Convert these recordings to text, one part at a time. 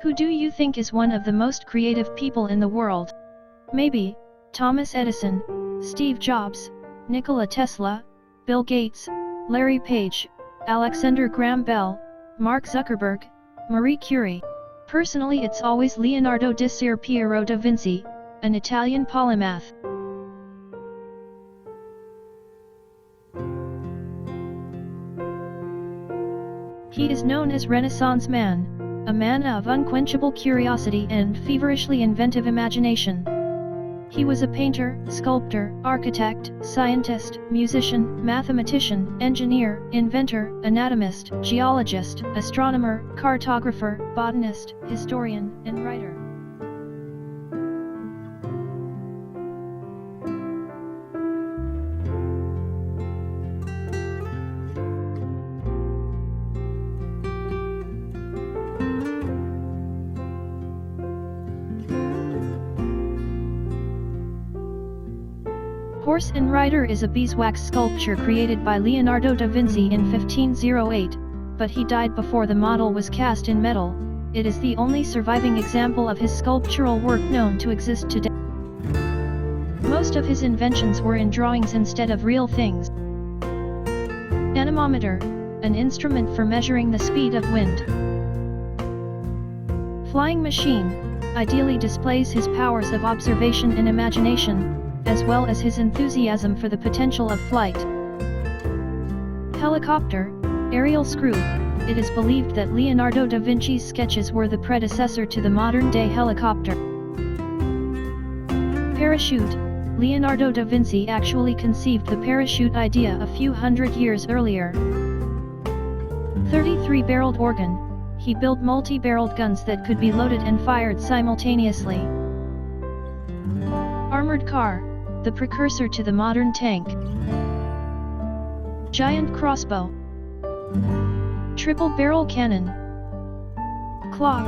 Who do you think is one of the most creative people in the world? Maybe Thomas Edison, Steve Jobs, Nikola Tesla, Bill Gates, Larry Page, Alexander Graham Bell, Mark Zuckerberg, Marie Curie. Personally, it's always Leonardo di Ser Piero da Vinci, an Italian polymath. He is known as Renaissance Man, a man of unquenchable curiosity and feverishly inventive imagination. He was a painter, sculptor, architect, scientist, musician, mathematician, engineer, inventor, anatomist, geologist, astronomer, cartographer, botanist, historian, and writer. Horse and Rider is a beeswax sculpture created by Leonardo da Vinci in 1508, but he died before the model was cast in metal. It is the only surviving example of his sculptural work known to exist today. Most of his inventions were in drawings instead of real things. Anemometer, an instrument for measuring the speed of wind. Flying machine, ideally displays his powers of observation and imagination, as well as his enthusiasm for the potential of flight. Helicopter, aerial screw. It is believed that Leonardo da Vinci's sketches were the predecessor to the modern-day helicopter. Parachute. Leonardo da Vinci actually conceived the parachute idea a few hundred years earlier. 33-barreled organ. He built multi-barreled guns that could be loaded and fired simultaneously. Armored car, the precursor to the modern tank. Giant crossbow. Triple-barrel cannon. Clock.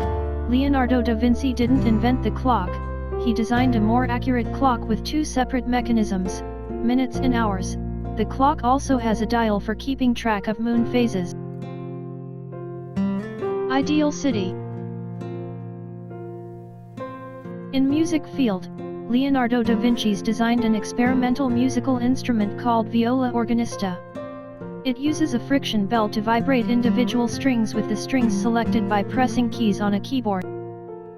Leonardo da Vinci didn't invent the clock, he designed a more accurate clock with two separate mechanisms, minutes and hours. The clock also has a dial for keeping track of moon phases. Ideal city. In music field, Leonardo da Vinci's designed an experimental musical instrument called viola organista. It uses a friction bell to vibrate individual strings with the strings selected by pressing keys on a keyboard.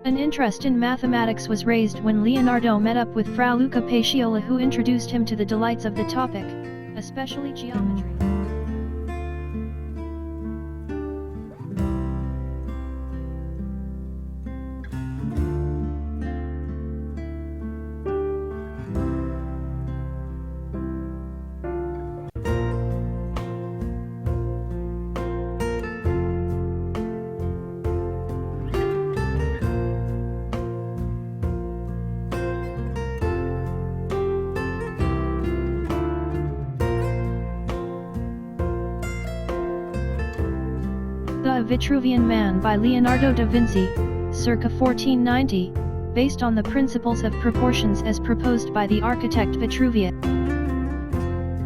An interest in mathematics was raised when Leonardo met up with Fra Luca Pacioli, who introduced him to the delights of the topic, especially geometry. The Vitruvian Man by Leonardo da Vinci, circa 1490, based on the principles of proportions as proposed by the architect Vitruvius.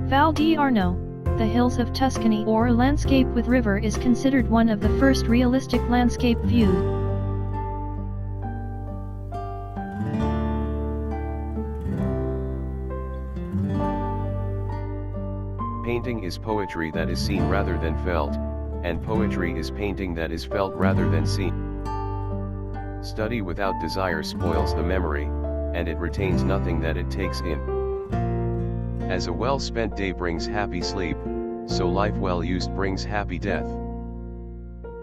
Val di Arno, the hills of Tuscany or landscape with river, is considered one of the first realistic landscape views. Painting is poetry that is seen rather than felt, and poetry is painting that is felt rather than seen. Study without desire spoils the memory, and it retains nothing that it takes in. As a well-spent day brings happy sleep, so life well used brings happy death.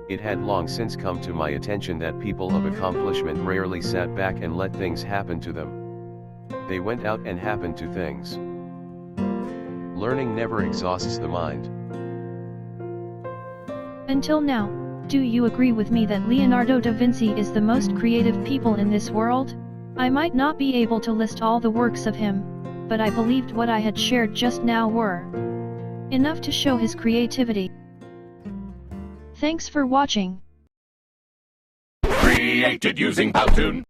It had long since come to my attention that people of accomplishment rarely sat back and let things happen to them. They went out and happened to things. Learning never exhausts the mind. Until now, do you agree with me that Leonardo da Vinci is the most creative people in this world? I might not be able to list all the works of him, but I believed what I had shared just now were enough to show his creativity. Thanks for watching. Created using Powtoon.